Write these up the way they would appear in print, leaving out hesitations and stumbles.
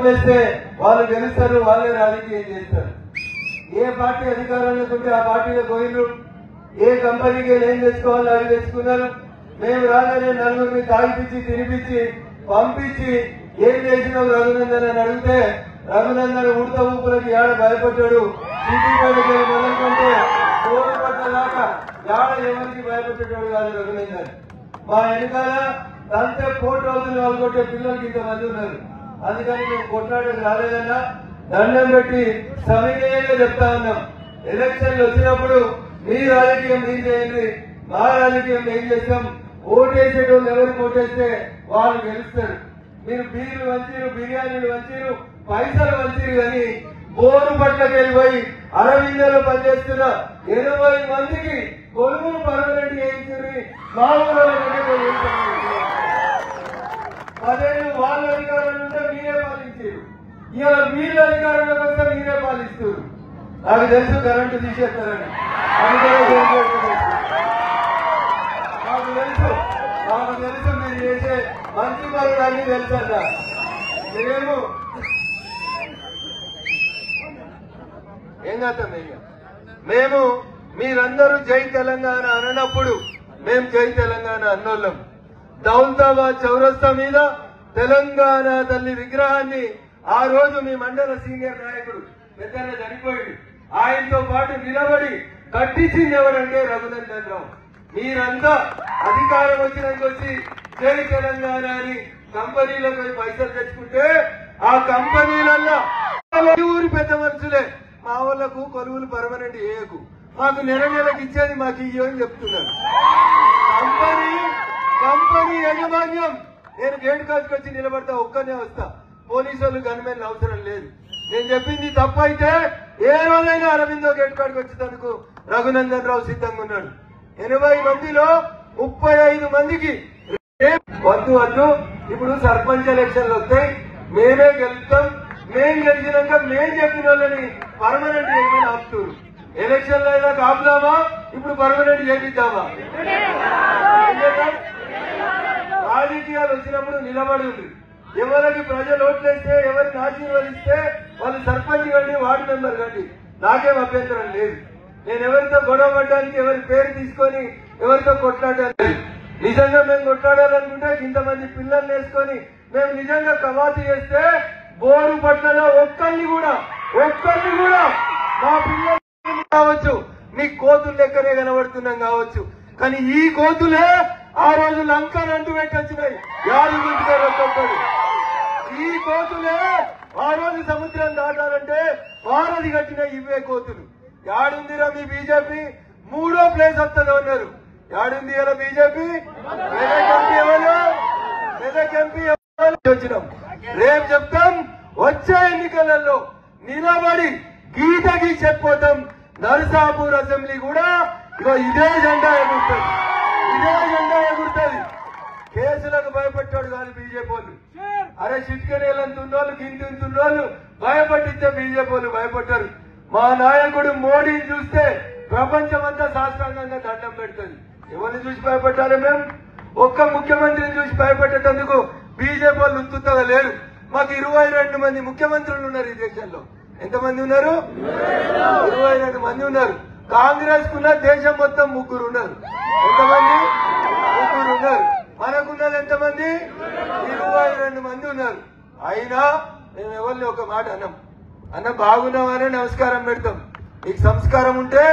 ఓట్లేస్తే వాళ్ళు గెలుస్తారు, వాళ్ళే రాజకీయం చేస్తారు. ఏ పార్టీ అధికారంలోకి ఉంటే ఆ పార్టీలో పోయినరు, ఏ కంపెనీకి ఏం తెచ్చుకోవాలో అవి తెచ్చుకున్నారు. మేము రాగానే నలుగురిని తాగిపించి తినిపించి పంపించి ఏం చేసినావు రఘునందన్ అని అడిగితే రఘునందన్ ఉడత ఊపులకి ఏడ భయపడ్డాడు. సిద్దిపేటకి మొదలుకుంటే కోరుపట్ల దాకా ఏడ ఎవరికి భయపెట్టాడు కాదు రఘునందన్. మా వెనకాల తంతే కోటి రోజులు పాల్గొట్టే పిల్లలకి ఇంతమంది ఉన్నారు. అందుకని మేము కొట్లాడకు రాలేదన్నా దండం పెట్టి సవినయంగా చెప్తా ఉన్నాం. ఎలక్షన్లు వచ్చినప్పుడు మీ రాజకీయం ఏం చేయండి, మా రాజకీయం ఏం చేస్తాం. ఓటేసేటోళ్ళు ఎవరికి ఓటేస్తే వాళ్ళు గెలుస్తారు. మీరు బీర్లు వంచీరు, బిర్యానీలు వంచీరు, పైసలు వంచీరు కానీ బోరు పట్లకి వెళ్ళిపోయి అరవిందలో పనిచేస్తున్న 80 మందికి కొలువులు పర్మనెంట్ చేయించుకుని మా ఊళ్ళో 10 వాళ్ళ అధికారంలో ఉంటే మీరే పాలించారు. ఇవాళ వీళ్ళ అధికారంలోకి వస్తే మీరే పాలిస్తారు. నాకు తెలుసు కరెంటు తీసేస్తారని, నాకు తెలుసు మీరు చేసే మంచి పనులు అన్ని తెలుసా. ఏం కాస్తాం మేము మీరందరూ జై తెలంగాణ అననప్పుడు మేము జై తెలంగాణ అన్నోళ్ళం. దౌలతాబాద్ చౌరస్తా మీద తెలంగాణ తల్లి విగ్రహాన్ని ఆ రోజు మీ మండల సీనియర్ నాయకుడు పెద్దన్న చనిపోయాడు, ఆయనతో పాటు నిలబడి కట్టించింది ఎవరంటే రఘునందన్ రావు. మీరంతా అధికారం వచ్చినాక వచ్చి జై తెలంగాణ అని కంపెనీలకు పైసలు తెచ్చుకుంటే ఆ కంపెనీలల్లో ఊరి పెద్ద మనుషులే మా వాళ్లకు కొలువులు పర్మనెంట్ చేయకు, మాకు నెలకు ఇచ్చేది మాకు ఇయ్యని చెప్తున్నారు. కంపెనీ యాజమాన్యం నేను గేట్ కాచుకు వచ్చి నిలబడతా, ఒక్కనే వస్తా, పోలీసు వాళ్ళు గన్మెన్లు అవసరం లేదు. నేను చెప్పింది తప్పైతే ఏ రోజైనా అరవిందో గేట్ కాడికి వచ్చేందుకు రఘునందన్ రావు సిద్ధంగా ఉన్నాడు. 80 మందిలో 35 మందికి వద్దు ఇప్పుడు సర్పంచ్ ఎలక్షన్లు వస్తాయి, మేమే గెలుస్తాం, మేం గెలిచినాక మేం చెప్పిన వాళ్ళని పర్మనెంట్ చేయమని ఆపుతారు. ఎలక్షన్లు అయినా ఆపుదామా, ఇప్పుడు పర్మనెంట్ చేపిద్దామా? రాజకీయాలు వచ్చినప్పుడు నిలబడి ఉంది. ఎవరికి ప్రజలు ఓట్లేస్తే ఎవరిని ఆశీర్వదిస్తే వాళ్ళు సర్పంచ్ కండి, వార్డు మెంబర్ కండి, నాకేం అభ్యంతరం లేదు. నేను ఎవరితో గొడవ పడ్డానికి, ఎవరి పేరు తీసుకొని ఎవరితో కొట్లాడడానికి నిజంగా మేము కొట్లాడాలనుకుంటే ఇంతమంది పిల్లల్ని వేసుకొని మేము నిజంగా కవాతు చేస్తే బోరు పట్లలో ఒక్కరిని కూడా మా పిల్లలు కావచ్చు, మీ కోతులు లెక్కనే కనబడుతున్నాం కావచ్చు, కానీ ఈ కోతులే ఆ రోజు లంకను అంటూ పెట్టొచ్చినాయి. యారు గుంటుగారు ఒక్కొక్కరు. ఈ కోతులే ఆ రోజు సముద్రం దాటాలంటే వారధి కట్టిన ఇవే కోతులు. యాడుందిరా మీ బీజేపీ? 3వ ప్లేస్ వస్తుందో ఉన్నారు. యాడుంది ఇలా బీజేపీ? మెదక్ ఎంపీ వచ్చినాం. రేపు చెప్తాం, వచ్చే ఎన్నికలలో నిలబడి గీత గీసేపోతాం. నరసాపూర్ అసెంబ్లీ కూడా ఇదే జెండా ఎగురుతుంది. కేసులకు భయపెట్టాడు కాదు బీజేపీ వాళ్ళు. అరే చిట్కనేలంతున్నోళ్ళు గింతున్నోళ్ళు భయపట్టిస్తే బీజేపీ వాళ్ళు భయపడ్డారు. మా నాయకుడు మోడీని చూస్తే ప్రపంచమంతా సాష్టాంగంగా దండం పెడుతుంది. ఎవరిని చూసి భయపడ్డారు మేము? ఒక్క ముఖ్యమంత్రిని చూసి భయపెట్టేందుకు బీజేపీ వాళ్ళు ఉత్తుగా లేరు. మాకు 22 మంది ముఖ్యమంత్రులు ఉన్నారు ఈ దేశంలో. ఎంతమంది ఉన్నారు? 22 మంది ఉన్నారు. కాంగ్రెస్ కున్న దేశం మొత్తం 3 ఉన్నారు. ఎంతమంది? 3 ఉన్నారు. మనకున్నది ఎంతమంది? 22 మంది ఉన్నారు. అయినా మేము ఎవరిని ఒక మాట అన్న బాగున్నామని నమస్కారం పెడతాం. మీకు సంస్కారం ఉంటే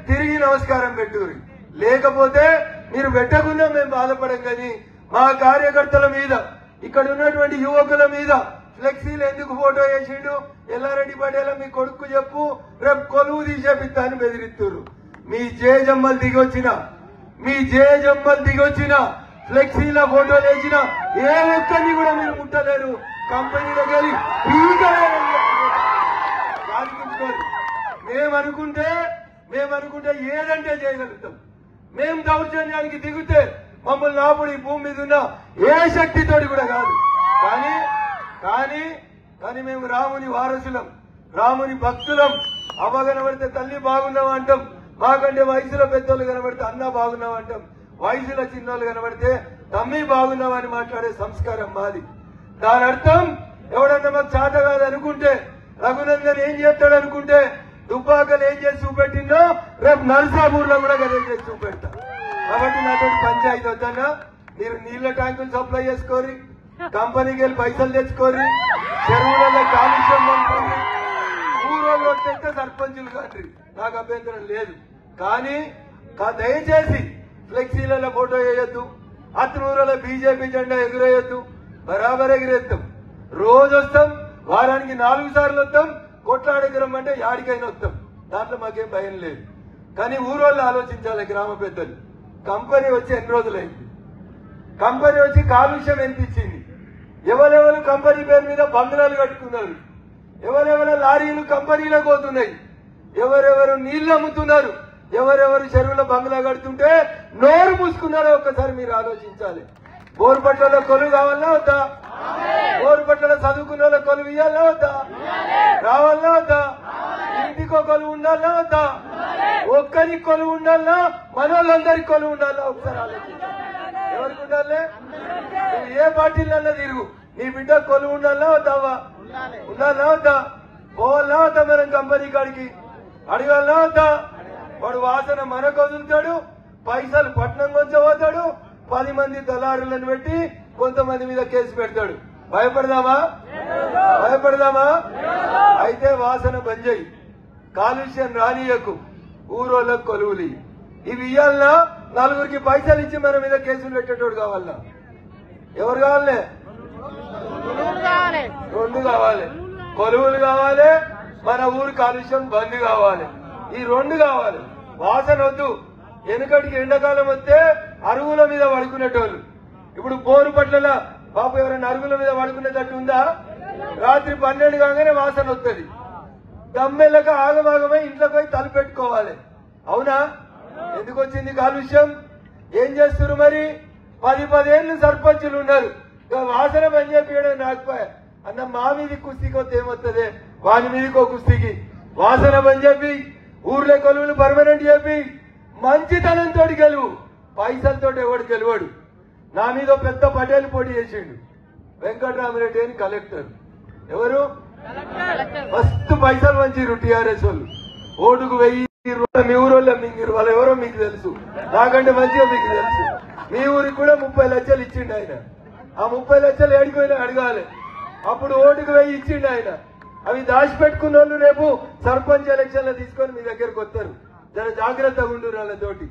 తిరిగి నమస్కారం పెట్టుర్రి, లేకపోతే మీరు పెట్టకుండా మేము బాధపడం. కానీ మా కార్యకర్తల మీద, ఇక్కడ ఉన్నటువంటి యువకుల మీద ఫ్లెక్సీలు ఎందుకు ఫోటో వేసిండు, ఎల్లారెడ్డి పటేల మీ కొడుకు చెప్పు, రేపు కొలువు తీసేపిస్తా అని బెదిరిస్తున్నారు. మీ జేజమ్మలు దిగొచ్చిన ఫ్లెక్సీల ఫోటోలు వేసిన ఏ ఒక్కరిని కూడా మీరు ముట్టలేరు. కంపెనీలోకి వెళ్ళి మేమనుకుంటే ఏదంటే చేయగలుగుతాం. మేము దౌర్జన్యానికి దిగితే మమ్మల్ని ఆపుడు ఈ భూమి మీద ఉన్న ఏ శక్తితోటి కూడా కాదు. కానీ మేము రాముని వారసులం, రాముని భక్తులం. అవ్వ కనబడితే తల్లి బాగున్నావు అంటాం, మాకంటే వయసులో పెద్దోళ్ళు కనబడితే అన్న బాగున్నావు అంటాం, వయసులో చిన్నోళ్ళు కనబడితే తమ్మి బాగున్నావు అని మాట్లాడే సంస్కారం మాది. దాని అర్థం ఎవడన్నా మాకు చేత కాదు అనుకుంటే, రఘునందన్ ఏం చేస్తాడు అనుకుంటే, దుబ్బాకలు ఏం చేసి చూపెట్టిందో రేపు నరసాపూర్లో కూడా గదే చేసి చూపెడతా. కాబట్టి నాతో పంచాయతీ వద్దన్నా, మీరు నీళ్ల ట్యాంకులు సప్లై చేసుకోరి, కంపెనీకి వెళ్ళి పైసలు తెచ్చుకోరి, చెరువులలో కాలుష్యం పంపుకోండి, ఊరోళ్ళు వస్తే సర్పంచులు కాండి, నాకు అభ్యంతరం లేదు. కానీ దయచేసి ఫ్లెక్సీలలో ఫోటో వేయొద్దు, అత్రూరులో బీజేపీ జెండా ఎగురేయొద్దు. బరాబర్ ఎగిరేస్తాం, రోజు వస్తాం, వారానికి 4 సార్లు వస్తాం, కొట్లాడెగరం అంటే యాడికైనా వస్తాం, దాంట్లో మాకేం భయం లేదు. కానీ ఊరోళ్ళు ఆలోచించాలి, గ్రామ పెద్దలు. కంపెనీ వచ్చి ఎన్ని రోజులైంది, కంపెనీ వచ్చి కాలుష్యం ఎంత ఇచ్చింది, ఎవరెవరు కంపెనీ పేరు మీద బంగ్లాలు కట్టుకున్నారు, ఎవరెవరు లారీలు కంపెనీలకు పోతున్నాయి, ఎవరెవరు నీళ్లు అమ్ముతున్నారు, ఎవరెవరు చెరువుల బంగ్లా కడుతుంటే నోరు మూసుకున్నారో ఒక్కసారి మీరు ఆలోచించాలి. బోరుపట్లలో కొలువు కావాలన్నా వద్దా, బోరుపట్లలో చదువుకున్న వాళ్ళ కొలువు ఇవ్వాలన్నా వద్దా, రావాలన్నా వద్దా, ఇంటికో కొలువు ఉండాలన్నా వద్దా, ఒక్కరికి కొలువు ఉండాలన్నా, మనోళ్ళందరికి కొలువు ఉండాలన్నా ఒకసారి ఆలోచించాలి. ఎవరికి ఉండాలి? నువ్వు ఏ పార్టీలన్నా తిరుగు, నీ బిడ్డ కొలువు ఉండాలన్నా వద్దావా, ఉండాలన్నా వద్దా, పోవాలన్నా వద్దా, మనం కంపెనీ కాడికి అడగాలన్నా వద్దా. వాడు వాసన మనకు వదులుతాడు, పైసలు పట్నం కొంచెం పోతాడు, 10 మంది దళారులను పెట్టి కొంతమంది మీద కేసు పెడతాడు. భయపడదామా? భయపడదామా? అయితే వాసన బంద్ చేయి, కాలుష్యం రానియకు, ఊరోళ్ళకు కొలువులు ఇవి ఇయ్యాలన్నా, నలుగురికి పైసలు ఇచ్చి మన మీద కేసులు పెట్టేటోడు కావాలన్నా. ఎవరు కావాలి? 2 కావాలి, కొలువులు కావాలి, మన ఊరు కాలుష్యం బంద్ కావాలి. ఈ 2 కావాలి. వాసన వద్దు. వెనుకటికి ఎండాకాలం వస్తే అరుగుల మీద పడుకునేటోళ్ళు, ఇప్పుడు బోరుపట్ల బాబు ఎవరైనా అరుగుల మీద పడుకునేటట్టు ఉందా? రాత్రి 12 కాగానే వాసన వస్తుంది, దమ్మెళ్ళక ఆగమాగమై ఇంట్లోకి పోయి తలుపు పెట్టుకోవాలి. అవునా? ఎందుకు వచ్చింది కాలుష్యం? ఏం చేస్తున్నారు మరి? 10 ఏళ్ళు సర్పంచులు ఉన్నారు, వాసన పని చెప్పి నాకుపోయా అన్న, మా మీది కుస్తీకి వస్తే ఏమొస్తుంది, వాని మీదకి ఒక కుస్తీకి వాసన పని చెప్పి ఊర్లో కొలువులు పర్మనెంట్ చెప్పి మంచితనంతో గెలువు, పైసలతో ఎవడు గెలవాడు. నా మీద పెద్ద పటేల్ పోటీ చేసిండు, వెంకటరామరెడ్డి అని కలెక్టర్. ఎవరు? మస్తు పైసలు మంచిరు టీఆర్ఎస్ వాళ్ళు, ఓటుకు 1000 రూపాయలు. మీ ఊరోళ్ళ మింగిరు, వాళ్ళు ఎవరో మీకు తెలుసు, నాకంటే మంచిగా మీకు తెలుసు. మీ ఊరికి కూడా 30 లక్షలు ఇచ్చిండు ఆయన. ఆ 30 లక్షలు ఏడిపోయినా అడగాలి, అప్పుడు ఓటుకు 1000 ఇచ్చిండు ఆయన. అవి దాచిపెట్టుకున్న వాళ్ళు రేపు సర్పంచ్ ఎలక్షన్లు తీసుకొని మీ దగ్గరకు వస్తారు. జర జాగ్రత్తగా ఉండు వాళ్ళతోటి.